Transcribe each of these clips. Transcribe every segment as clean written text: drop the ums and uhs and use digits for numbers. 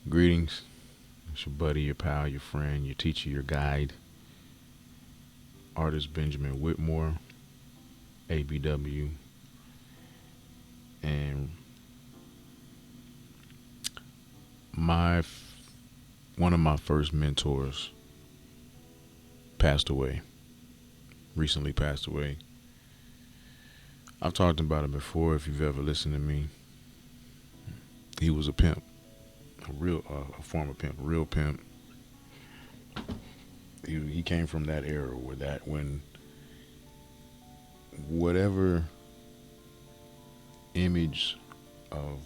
Greetings. It's your buddy, your pal, your friend, your teacher, your guide, artist Benjamin Whitmore, ABW. And my one of my first mentors passed away, recently passed away. I've talked about it before if you've ever listened to me. He was a pimp, a former pimp, a real pimp. He came from that era where that when whatever image of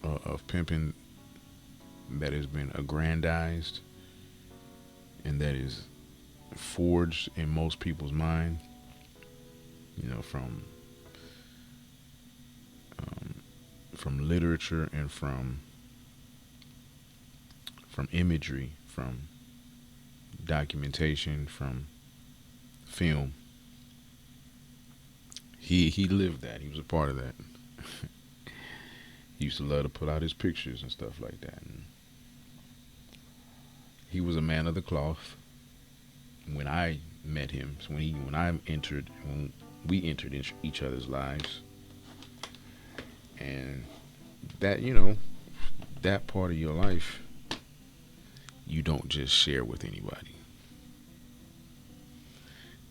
of pimping that has been aggrandized and that is forged in most people's mind, um, from literature and from imagery, from documentation, from film. He lived that. He was a part of that. He used to love to put out his pictures and stuff like that. And he was a man of the cloth. When I met him, so when we entered each other's lives, and that that part of your life you don't just share with anybody.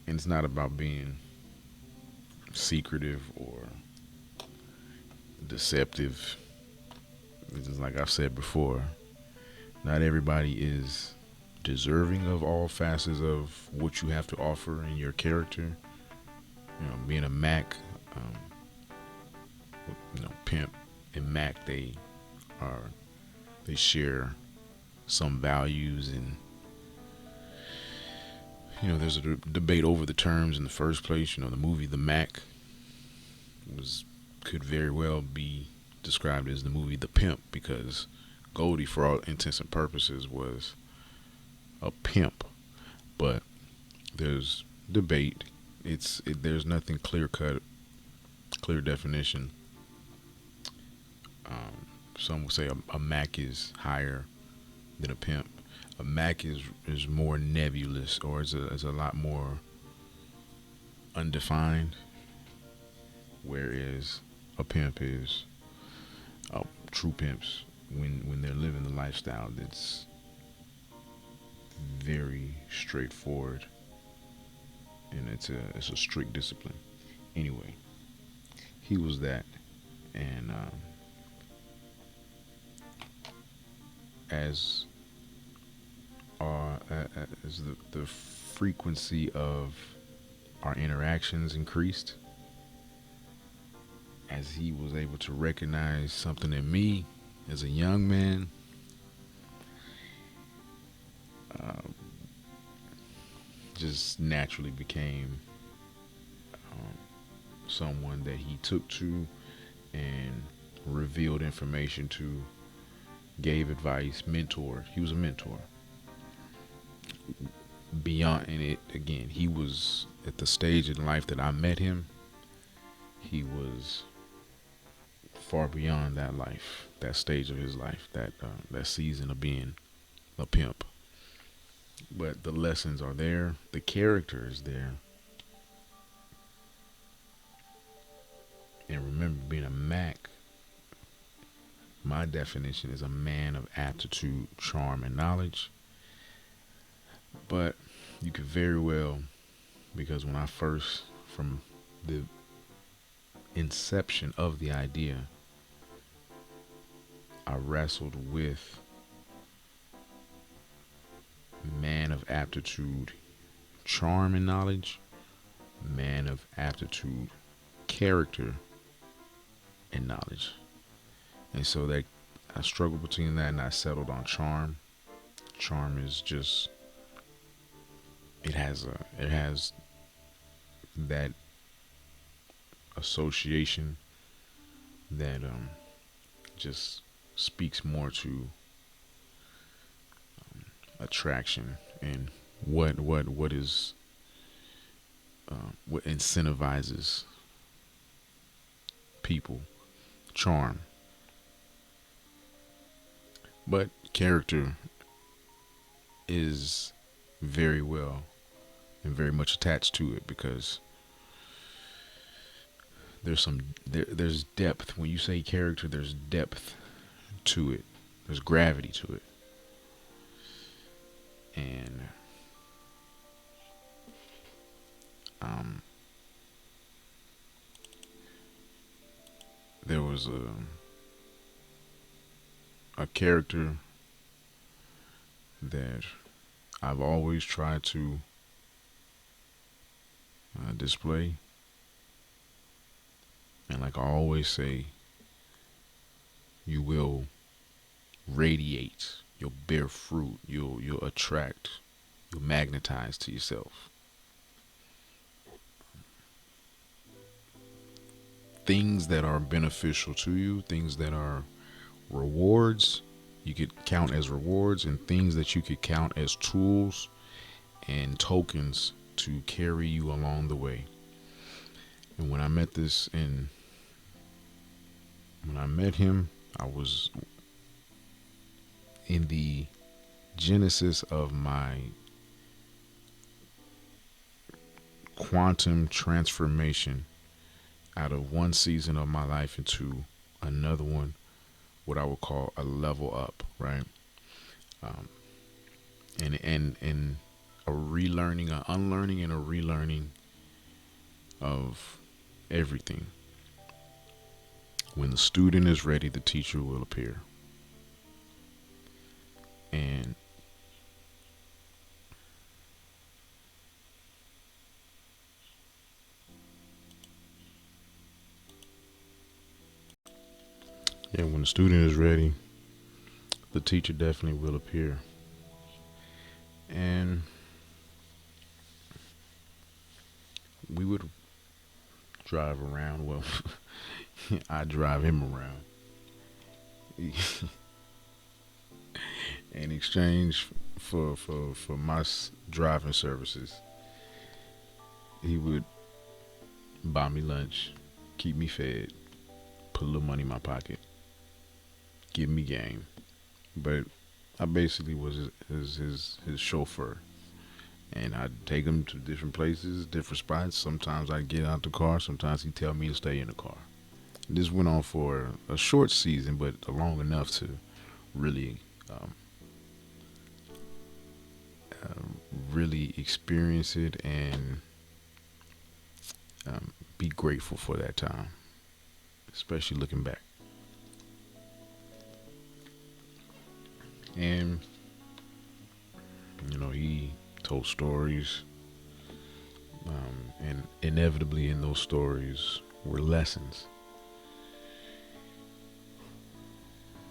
And it's not about being secretive or deceptive. It's just like I've said before, not everybody is deserving of all facets of what you have to offer in your character. Being a Mac, um, Pimp and Mac, are they share some values, and there's a debate over the terms in the first place. The movie The Mac was could very well be described as the movie The Pimp, because Goldie, for all intents and purposes, was a pimp. But there's debate. There's nothing clear cut, clear definition. Some will say a Mac is higher than a pimp. A Mac is more nebulous, or is a lot more undefined, whereas a pimp is true pimps when they're living the lifestyle that's very straightforward, and it's a strict discipline. Anyway, he was that, and as as the frequency of our interactions increased, as he was able to recognize something in me as a young man, uh, just naturally became um, someone that he took to and revealed information to, gave advice, mentored. He was a mentor. Beyond, and it again, he was at the stage in life that I met him. He was far beyond that life, that stage of his life, that season of being a pimp. But the lessons are there, the character is there, and remember, being a Mac, my definition is a man of aptitude, charm, and knowledge. But you could very well, because when I first, from the inception of the idea, I wrestled with man of aptitude, charm, and knowledge, man of aptitude, character, and knowledge. And so that I struggled between that, and I settled on charm. Charm is just, it has that association that just speaks more to attraction and what incentivizes people. Charm. But character is very well and very much attached to it because there's depth. When you say character, there's depth to it. There's gravity to it. And um, there was a character that I've always tried to display, and like I always say, you will radiate. You'll bear fruit. You'll attract. You'll magnetize to yourself things that are beneficial to you, things that are rewards. You could count as rewards, and things that you could count as tools and tokens to carry you along the way. And when I met him, I was in the genesis of my quantum transformation out of one season of my life into another one, what I would call a level up, right? Um, and a relearning, a unlearning, and a relearning of everything. When the student is ready, the teacher will appear. And yeah, when the student is ready, the teacher definitely will appear. And we would drive around. Well, I drive him around in exchange for my driving services. He would buy me lunch, keep me fed, put a little money in my pocket, give me game. But I basically was his chauffeur, and I'd take him to different places, different spots. Sometimes I'd get out the car. Sometimes he'd tell me to stay in the car. This went on for a short season, but long enough to really, um, really experience it and be grateful for that time, especially looking back. And he told stories, and inevitably in those stories were lessons.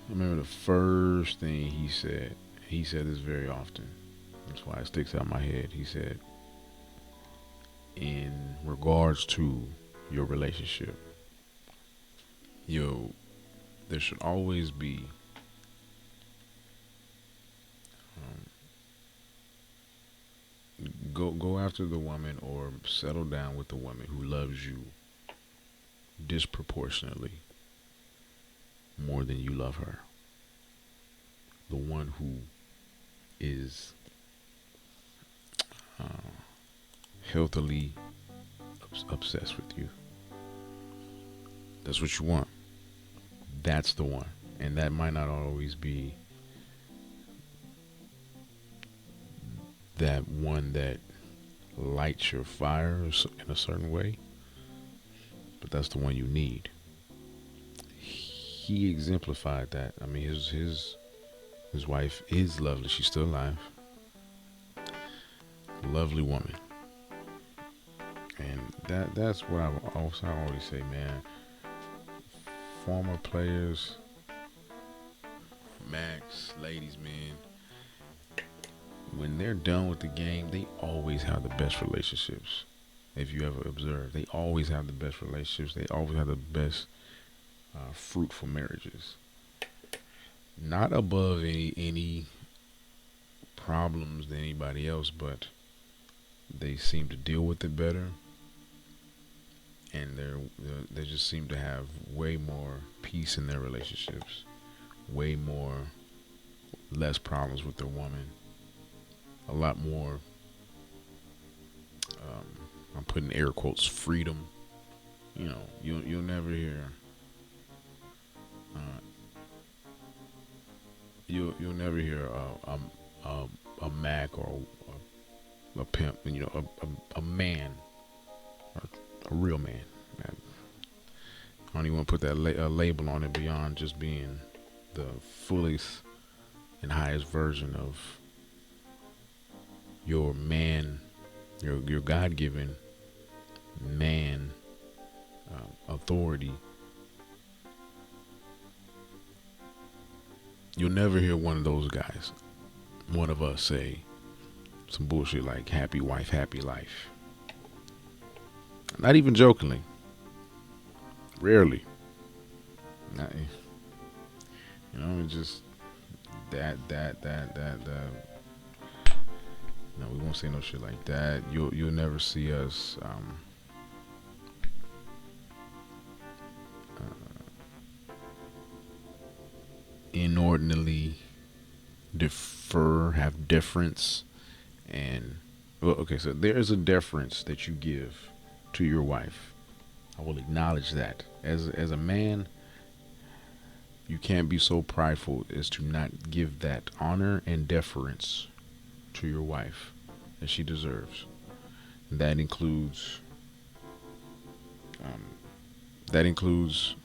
I remember the first thing he said. He said this very often. That's why it sticks out in my head. He said, in regards to your relationship, yo, there should always be go after the woman or settle down with the woman who loves you disproportionately more than you love her. The one who is uh, healthily obsessed with you. That's what you want. That's the one. And that might not always be that one that lights your fire in a certain way, but that's the one you need. He exemplified that. I mean, his wife is lovely. She's still alive. Lovely woman. And that's what I always say, man. Former players, Max, ladies, man, when they're done with the game, they always have the best relationships. If you ever observe, they always have the best relationships. They always have the best fruitful marriages. Not above any problems than anybody else, but they seem to deal with it better, and they just seem to have way more peace in their relationships, way more less problems with their woman, a lot more. Um, I'm putting air quotes freedom. You know, you'll never hear. Uh, you'll never hear a Mac or a pimp. You know, a man, a real man. I don't even want to put that a label on it beyond just being the fullest and highest version of your man, your God given man authority. You'll never hear one of those guys, one of us, say some bullshit like happy wife, happy life. Not even jokingly. Rarely. Not, you know, it's just that. No, we won't say no shit like that. You'll never see us inordinately have deference, and well, okay, so there is a deference that you give to your wife. I will acknowledge that. As a man, you can't be so prideful as to not give that honor and deference to your wife that she deserves. And um, that includes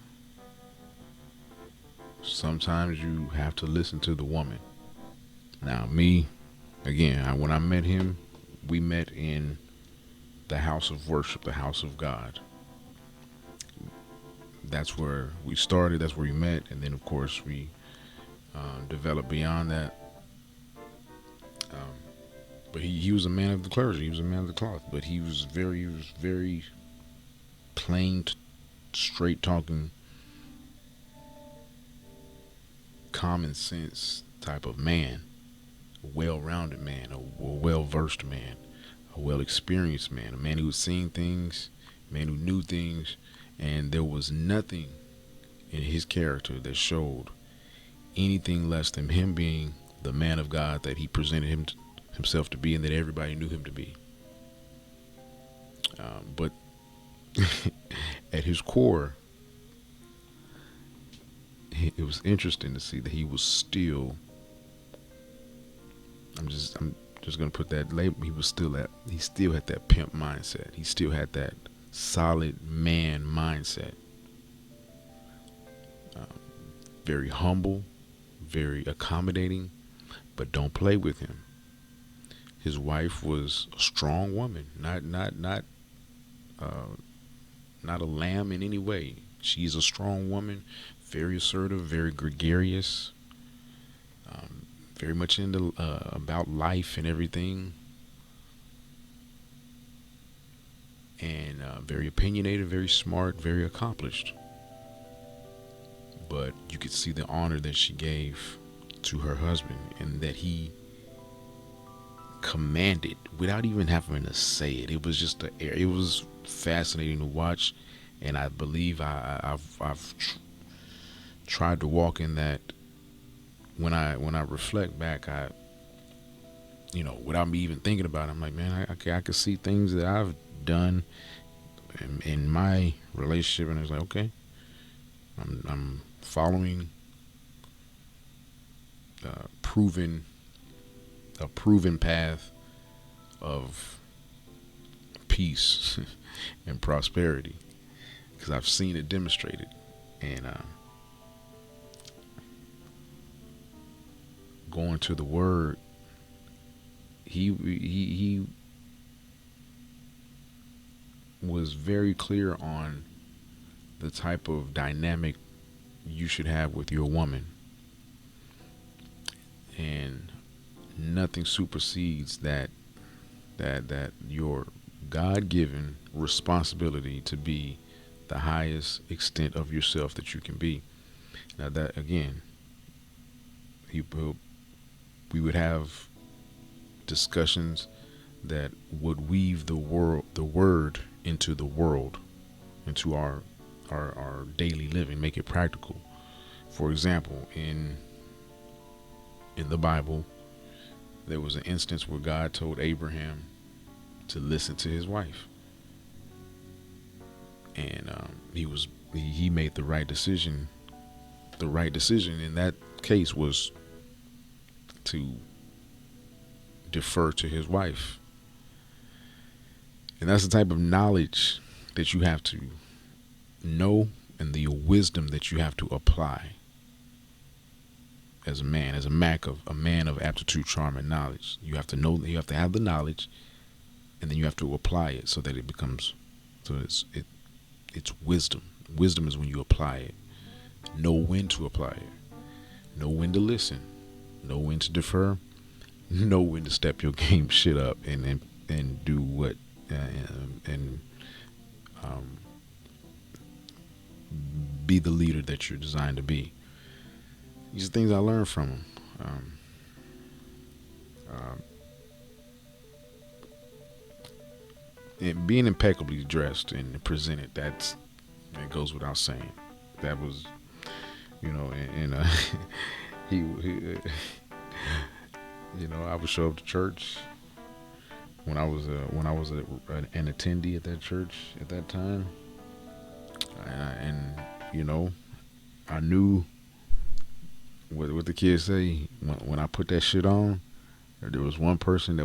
sometimes you have to listen to the woman. Now, me, again, when I met him, we met in the house of worship, the house of God. That's where we started. That's where we met, and then of course we developed beyond that. Um, but he was a man of the clergy. He was a man of the cloth. But he was very plain, straight talking, common sense type of man, a well-rounded man, a well-versed man, a well-experienced man, a man who had seen things, a man who knew things, and there was nothing in his character that showed anything less than him being the man of God that he presented himself to be, and that everybody knew him to be. But at his core, it was interesting to see that he was still. I'm just gonna put that label. He still had that pimp mindset. He still had that solid man mindset. Very humble, very accommodating, but don't play with him. His wife was a strong woman, uh, not a lamb in any way. She's a strong woman, very assertive, very gregarious, um, very much into about life and everything, and very opinionated, very smart, very accomplished. But you could see the honor that she gave to her husband, and that he commanded without even having to say it. It was just it was fascinating to watch, and I believe I've tried to walk in that. When I reflect back, without me even thinking about it, I'm like, man, I could see things that I've done in my relationship, and it's like, okay, I'm following proven a proven path of peace and prosperity, because I've seen it demonstrated. And going to the word, he was very clear on the type of dynamic you should have with your woman, and nothing supersedes that your God-given responsibility to be the highest extent of yourself that you can be. Now, that again, we would have discussions that would weave the word into the world, into our daily living, make it practical. For example, in in the Bible, there was an instance where God told Abraham to listen to his wife, and he made the right decision. The right decision in that case was to defer to his wife, and that's the type of knowledge that you have to know, and the wisdom that you have to apply as a man, as a man of aptitude, charm, and knowledge. You have to know. You have to have the knowledge, and then you have to apply it so that it becomes. It's wisdom. Wisdom is when you apply it. Know when to apply it. Know when to listen. Know when to defer. Know when to step your game shit up and do what and be the leader that you're designed to be. These are things I learned from him. Um, and being impeccably dressed and presented, that goes without saying. That was, and he I would show up to church when I was an attendee at that church at that time, and I knew what the kids say when I put that shit on. There was one person that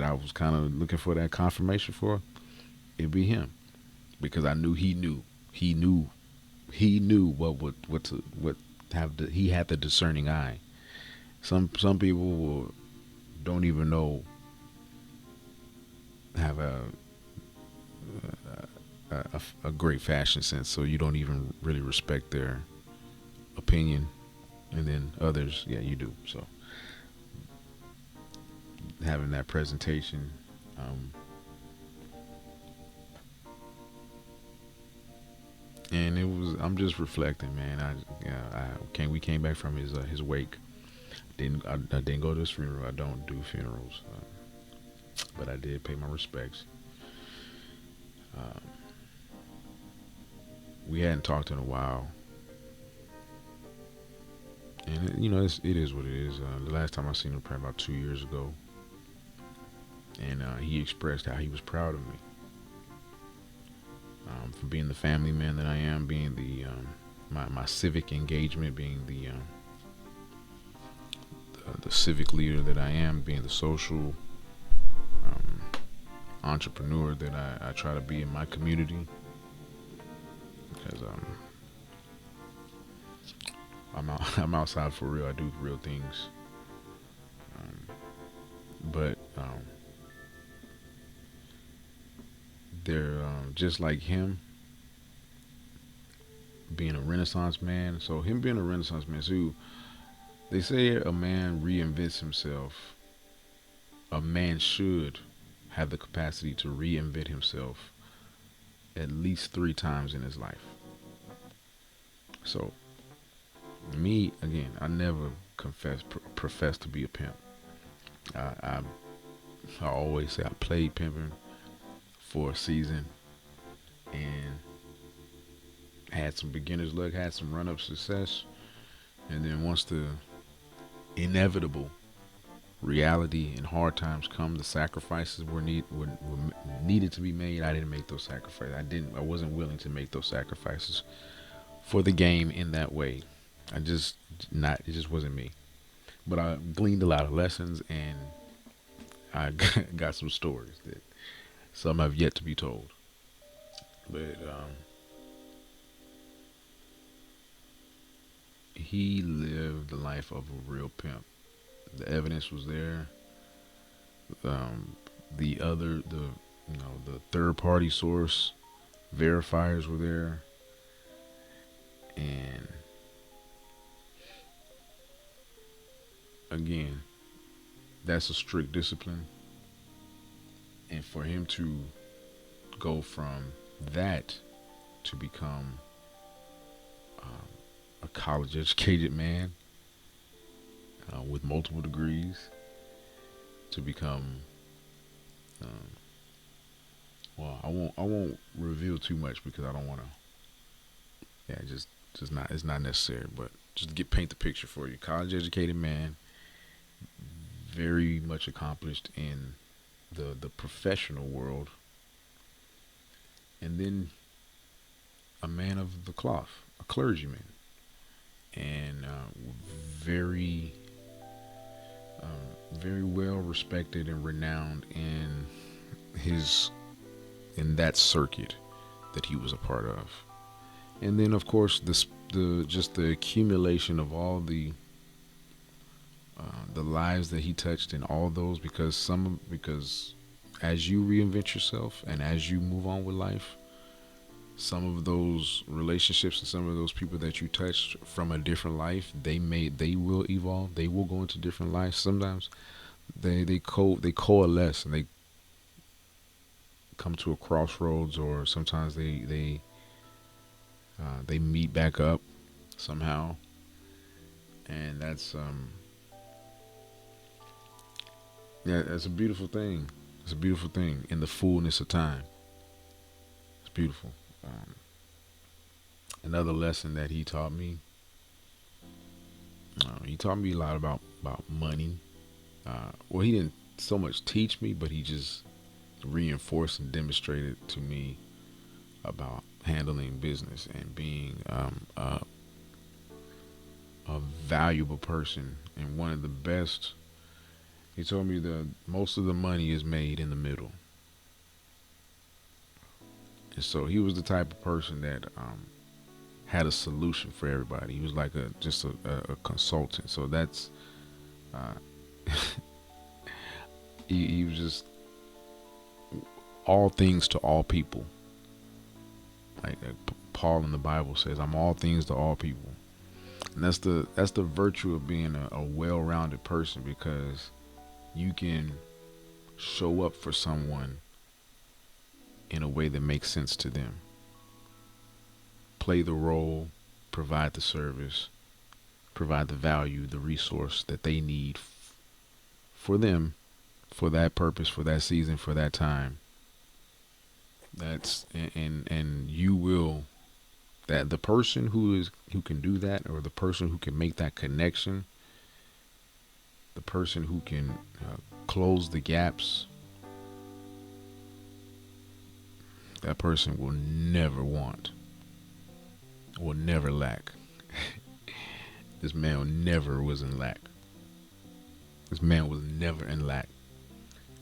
I was kind of looking for that confirmation for. It'd be him, because I knew he knew he had the discerning eye. Some people don't even know, have a great fashion sense, so you don't even really respect their opinion, and then others, yeah, you do. So having that presentation, and I'm just reflecting, man. We came back from his wake. I didn't go to his funeral. I don't do funerals, but I did pay my respects. We hadn't talked in a while, and it is what it is. The last time I seen him, probably about 2 years ago, and he expressed how he was proud of me, for being the family man that I am, being the my civic engagement, being the civic leader that I am, being the social entrepreneur that I try to be in my community, because I'm outside for real. I do real things, but they're just like him being a Renaissance man. So him being a Renaissance man, so they say a man reinvents himself. A man should have the capacity to reinvent himself at least 3 times in his life. So, me, again, I never profess to be a pimp. I always say I played pimping for a season and had some beginner's luck, had some run-up success, and then once the inevitable reality and hard times come, the sacrifices were needed to be made. I didn't make those sacrifices. I wasn't willing to make those sacrifices for the game in that way. It just wasn't me. But I gleaned a lot of lessons, and I got some stories that some have yet to be told. But he lived the life of a real pimp. The evidence was there. The third party source verifiers were there, and again, that's a strict discipline. And for him to go from that to become a college educated man with multiple degrees, to become I won't reveal too much, because I don't want to, yeah, just not, it's not necessary, but just to paint the picture for you. College educated man, very much accomplished in the professional world, and then a man of the cloth, a clergyman, and very very well respected and renowned in his in that circuit that he was a part of. And then of course the just the accumulation of all the lives that he touched in all those, because as you reinvent yourself and as you move on with life, some of those relationships and some of those people that you touched from a different life, they will evolve, they will go into different lives. Sometimes they coalesce and they come to a crossroads, or sometimes they meet back up somehow, and that's a beautiful thing. It's a beautiful thing in the fullness of time. It's beautiful. Um, Another lesson that he taught me a lot about money. Well, he didn't so much teach me, but he just reinforced and demonstrated to me about handling business and being a valuable person. And one of the best, he told me that most of the money is made in the middle. And so he was the type of person that had a solution for everybody. He was like a consultant. So that's uh, he was just all things to all people. Like Paul in the Bible says, "I'm all things to all people," and that's the virtue of being a well-rounded person, because you can show up for someone in a way that makes sense to them. Play the role, provide the service, provide the value, the resource that they need for them, for that purpose, for that season, for that time. And you will, that the person who can do that, or the person who can make that connection, the person who can close the gaps, that person will never want, will never lack. This man never was in lack. This man was never in lack.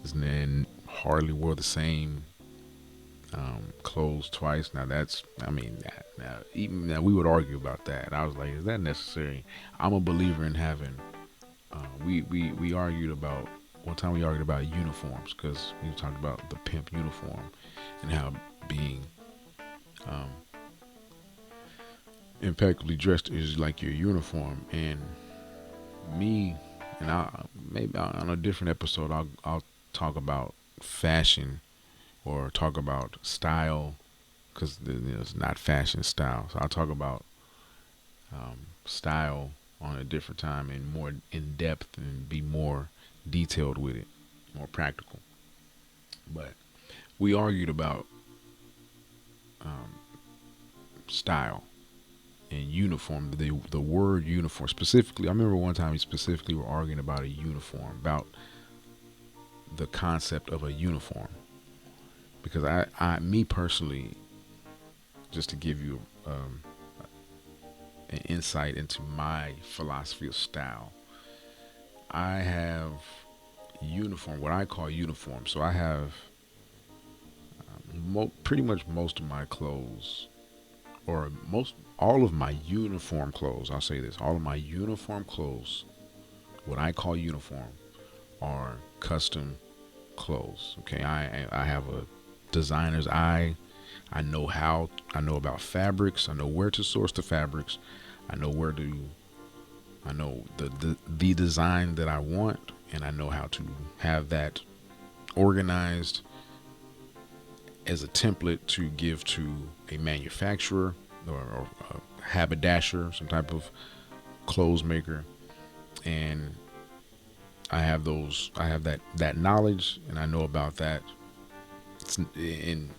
This man hardly wore the same clothes twice. Now that's, I mean, now even now we would argue about that. I was like, is that necessary? I'm a believer in having. We argued about one time. We argued about uniforms, because we talked about the pimp uniform and how being um, impeccably dressed is like your uniform. And me, and I maybe on a different episode I'll talk about fashion, or talk about style, because it's not fashion, style. So I'll talk about style on a different time and more in depth and be more detailed with it, more practical. But we argued about um, style and uniform. The word uniform specifically. I remember one time we specifically were arguing about a uniform, about the concept of a uniform, because me personally, just to give you an insight into my philosophy of style, I have uniform, what I call uniform. So I have pretty much most of my clothes, or most all of my uniform clothes. I'll say this: all of my uniform clothes, what I call uniform, are custom clothes. Okay, I have a designer's eye. I know about fabrics. I know where to source the fabrics. I know where to I know the design that I want, and I know how to have that organized as a template to give to a manufacturer, or a haberdasher, some type of clothes maker. And I have that knowledge, and I know about that. And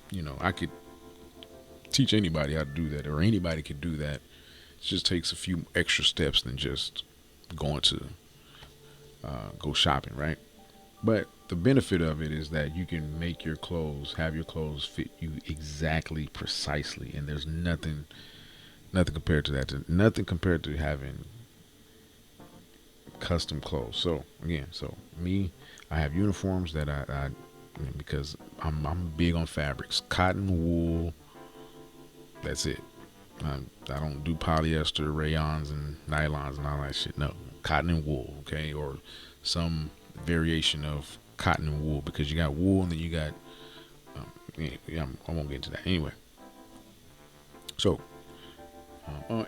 I could teach anybody how to do that, or anybody could do that. It just takes a few extra steps than just going to go shopping, right? But the benefit of it is that you can make your clothes, have your clothes fit you exactly, precisely, and there's nothing compared to that. Nothing compared to having custom clothes. So again, so me, I have uniforms that because I'm big on fabrics, cotton, wool. That's it. I don't do polyester, rayons, and nylons and all that shit. No, cotton and wool. Okay, or some variation of cotton and wool because you got wool and then you got yeah, I won't get into that anyway. So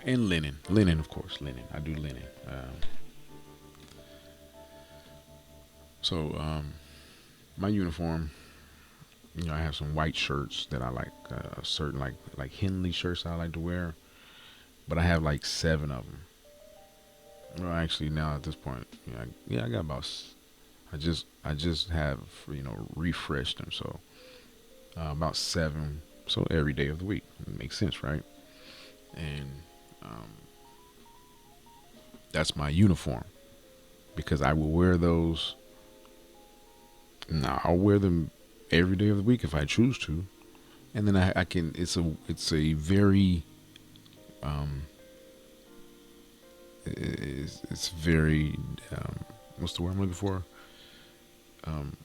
and linen of course, linen. I do linen. So my uniform, I have some white shirts that I like, certain like Henley shirts I like to wear, but I have like seven of them. Well, actually, now at this point, yeah, I got about. I just have refreshed them, so about seven. So every day of the week. It makes sense, right? And um, that's my uniform because I will wear those. Now I'll wear them every day of the week if I choose to, and then I can. It's a very it's very what's the word I'm looking for? Um,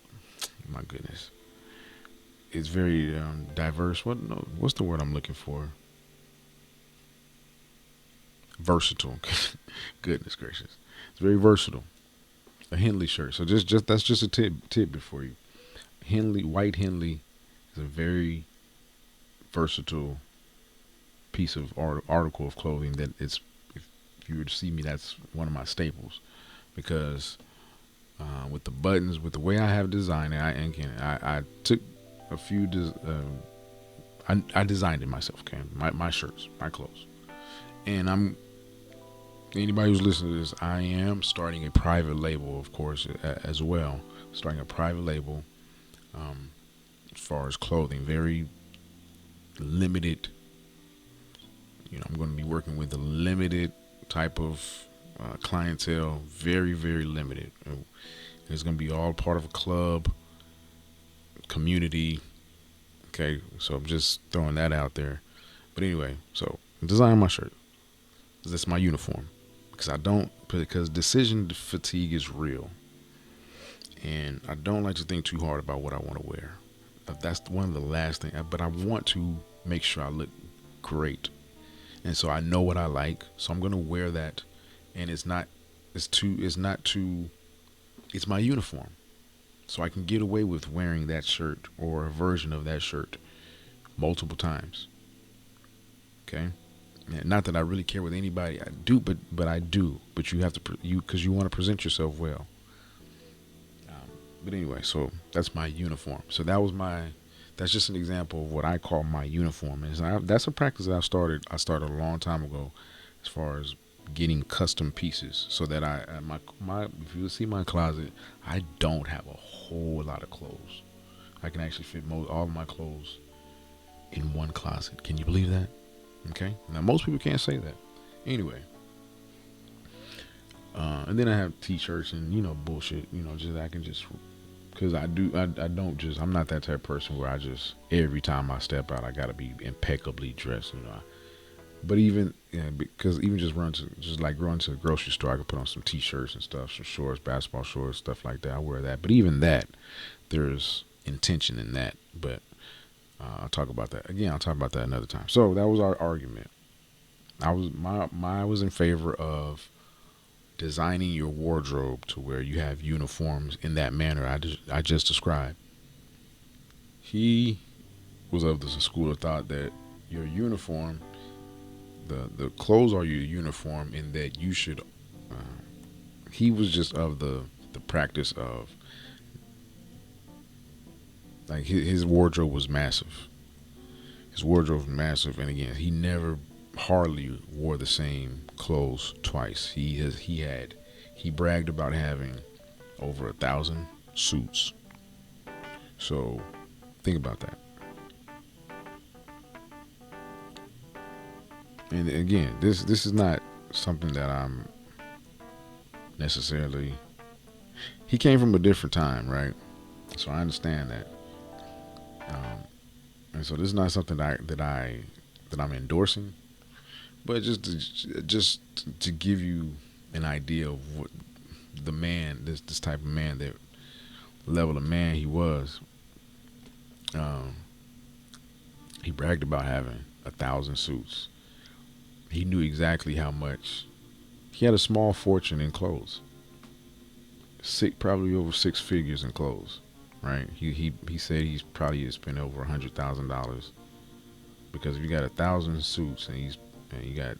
my goodness, it's very diverse. What no, what's the word I'm looking for? Versatile. Goodness gracious, it's very versatile. A Henley shirt. So just that's just a tidbit for you. Henley white Henley is a very versatile piece of article of clothing that it's if you were to see me, that's one of my staples because with the buttons, with the way I have designed it, I took a few. I designed it myself. Okay, my shirts, my clothes, and I'm anybody who's listening to this. I am starting a private label, of course, as well. Starting a private label um, as far as clothing, very limited. I'm going to be working with a limited type of clientele, very very limited. It's going to be all part of a club community. Okay, so I'm just throwing that out there. But anyway, so I'm designing my shirt. That's my uniform because decision fatigue is real, and I don't like to think too hard about what I want to wear. That's one of the last things. But I want to make sure I look great, and so I know what I like. So I'm gonna wear that, and it's not too. It's my uniform, so I can get away with wearing that shirt or a version of that shirt multiple times. Okay. Not that I really care with anybody. I do, but I do. But you have to because you want to present yourself well. But anyway, so that's my uniform. So that's just an example of what I call my uniform. And that's a practice that I started a long time ago, as far as getting custom pieces, so that my if you see my closet, I don't have a whole lot of clothes. I can actually fit all of my clothes in one closet. Can you believe that? Okay. Now most people can't say that. Anyway, and then I have t-shirts and bullshit. Just I can just because I don't just I'm not that type of person where I just every time I step out I gotta be impeccably dressed. But even because even just like run to the grocery store, I can put on some t-shirts and stuff, some shorts, basketball shorts, stuff like that. I wear that. But even that, there's intention in that. But I'll talk about that again. I'll talk about that another time. So that was our argument. I was in favor of designing your wardrobe to where you have uniforms in that manner I just described. He was of the school of thought that your uniform, the clothes are your uniform, in that you should. He was just of the practice of like his wardrobe was massive. His wardrobe was massive, and again, he never hardly wore the same clothes twice. He bragged about having over 1,000 suits. So think about that. And again, this is not something that I'm necessarily he came from a different time, right? So I understand that. Um, and so this is not something that I'm endorsing, but just to give you an idea of what the man, this type of man, that level of man he was. Um, he bragged about having 1,000 suits. He knew exactly how much. He had a small fortune in clothes. Probably over 6 figures in clothes. Right? He said he's probably spent over $100,000 because if you got 1,000 suits and you got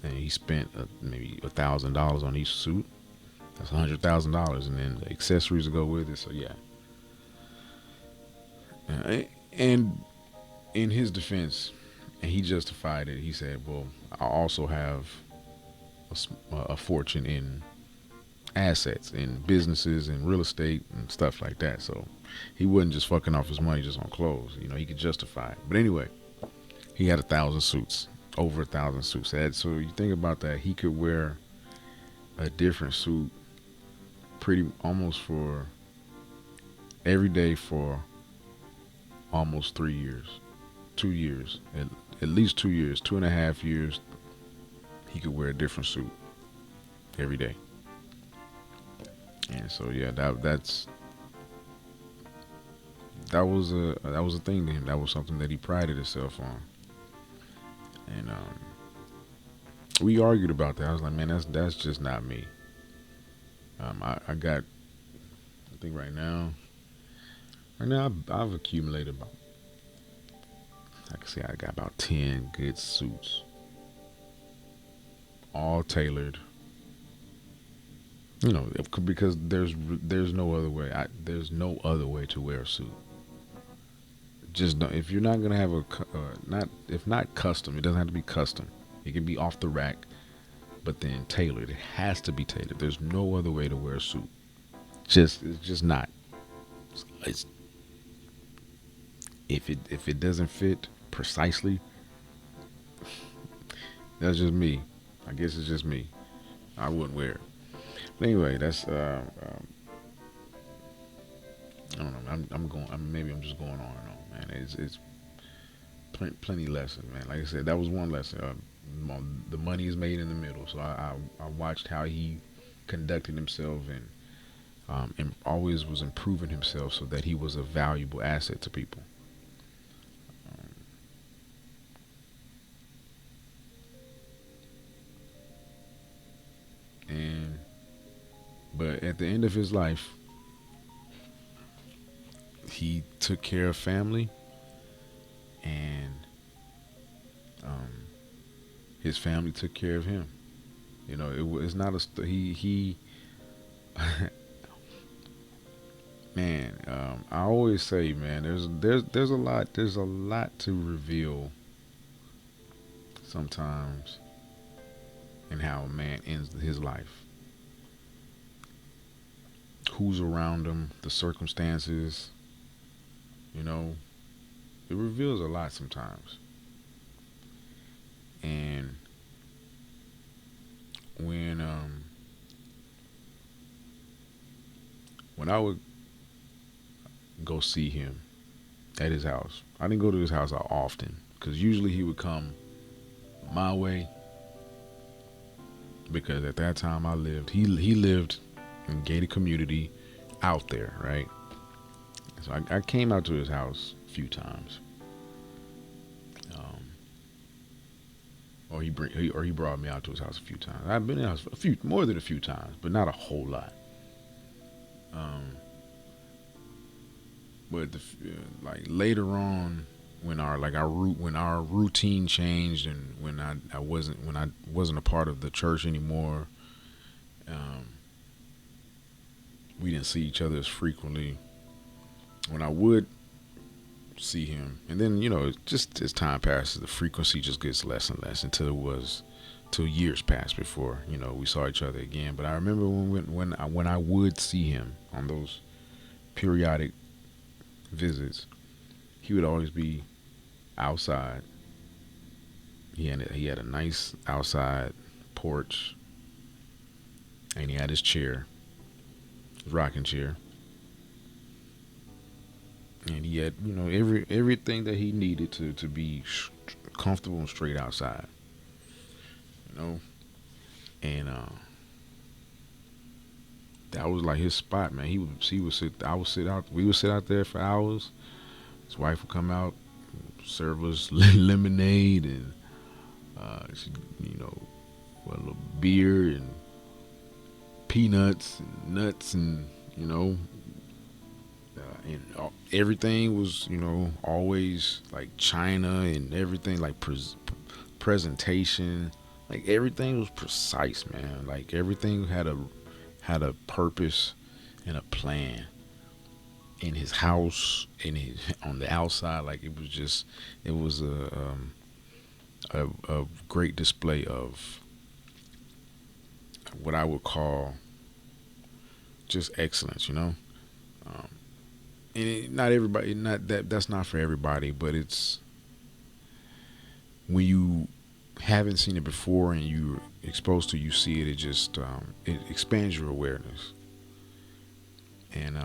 and he spent maybe $1,000 on each suit, that's $100,000, and then the accessories to go with it. So yeah, and in his defense, and he justified it. He said, "Well, I also have a fortune in assets, in businesses, in real estate, and stuff like that." So he wasn't just fucking off his money just on clothes. You know, he could justify it. But anyway, he had 1,000 suits, over 1,000 suits. So you think about that, he could wear a different suit pretty almost for every day for almost 3 years, 2 years, at least 2 years, 2.5 years. He could wear a different suit every day. And so yeah, that was a thing to him. That was something that he prided himself on. And we argued about that. I was like, man, that's just not me. I got, I think right now I've accumulated about, I can say I got about 10 good suits, all tailored. You know, because there's no other way. There's no other way to wear a suit. Just don't, if you're not gonna have not, if not custom, it doesn't have to be custom. It can be off the rack, but then tailored. It has to be tailored. There's no other way to wear a suit. It's just not. It's if it doesn't fit precisely, that's just me. I guess it's just me. I wouldn't wear it. But anyway, that's I don't know. I'm going. Maybe I'm just going on and on, man. It's plenty lessons, man. Like I said, that was one lesson. The money is made in the middle. So I watched how he conducted himself and always was improving himself so that he was a valuable asset to people. Um, and but at the end of his life, he took care of family, and um, his family took care of him. You know, it's not he man. I always say, man, there's a lot to reveal sometimes in how a man ends his life. Who's around him, the circumstances, you know, it reveals a lot sometimes. And when when I would go see him at his house, I didn't go to his house often because usually he would come my way because at that time he lived in gated community out there, right? So I came out to his house a few times, um, or he brought me out to his house a few times. I've been in his house a few more than a few times, but not a whole lot. Um, but like later on, when our routine changed, and when I wasn't a part of the church anymore, um, we didn't see each other as frequently. When I would see him, and then just as time passes, the frequency just gets less and less till years passed before we saw each other again. But I remember when I would see him on those periodic visits, he would always be outside. He had a nice outside porch, and he had his chair, rocking chair, and he had everything that he needed to be comfortable and straight outside. You know, and that was like his spot, man. He would sit. I would sit out. We would sit out there for hours. His wife would come out, serve us lemonade and she, a little beer and peanuts and nuts and everything was always like china and everything like presentation, like everything was precise, man. Like everything had a purpose and a plan in his house, in his on the outside. Like it was a great display of what I would call just excellence, um, and not everybody, not that's not for everybody, but it's when you haven't seen it before and you're exposed to, you see it, it just it expands your awareness. And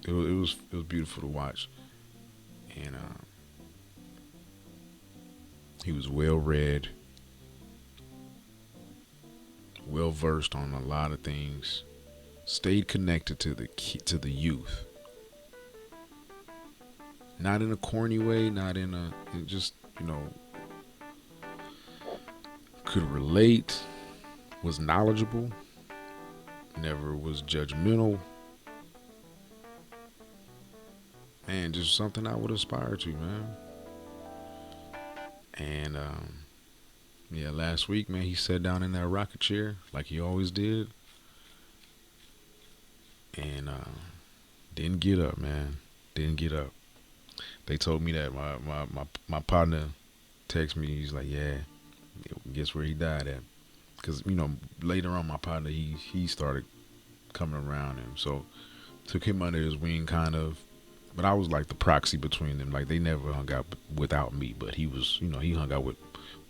it was beautiful to watch. And he was well read, well versed on a lot of things, stayed connected to the youth, not in a corny way, not in a it just could relate, was knowledgeable, never was judgmental, and just something I would aspire to, man. And yeah, last week, man, he sat down in that rocket chair like he always did, and didn't get up, man. Didn't get up. They told me that my partner texted me. He's like, yeah, guess where he died at? Because later on, my partner he started coming around him, so took him under his wing, kind of. But I was like the proxy between them. Like they never hung out without me, but he was, he hung out with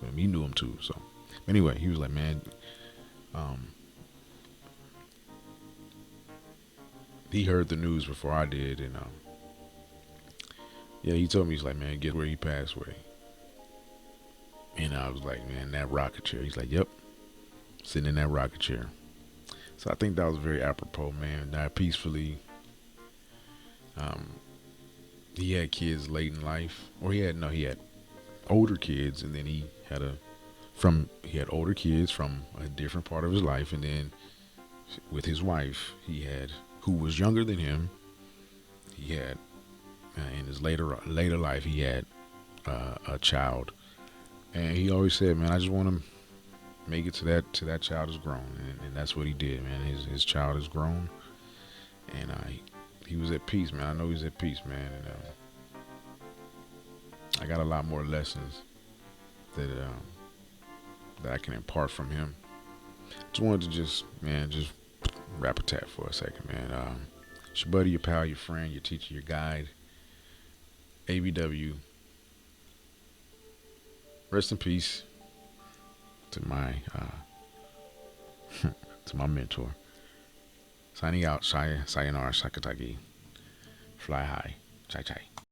him. He knew him too. So anyway, he was like, man, um, he heard the news before I did, and yeah, he told me, he's like, man, guess where he passed away? And I was like, man, that rocket chair. He's like, yep, sitting in that rocket chair. So I think that was very apropos, man. Died peacefully. Um, he had kids late in life, or he had older kids, and then he had older kids from a different part of his life, and then with his wife, he had who was younger than him. He had in his later life, he had a child, and he always said, man, I just want to make it to that child is grown, and that's what he did, man. His child is grown, and he was at peace, man. I know he's at peace, man, and I got a lot more lessons that I can impart from him. Just wanted to just wrap a tap for a second, man. It's your buddy, your pal, your friend, your teacher, your guide, ABW. Rest in peace to my to my mentor. Signing out, sayonara, sakatagi. Fly high. Chai chai.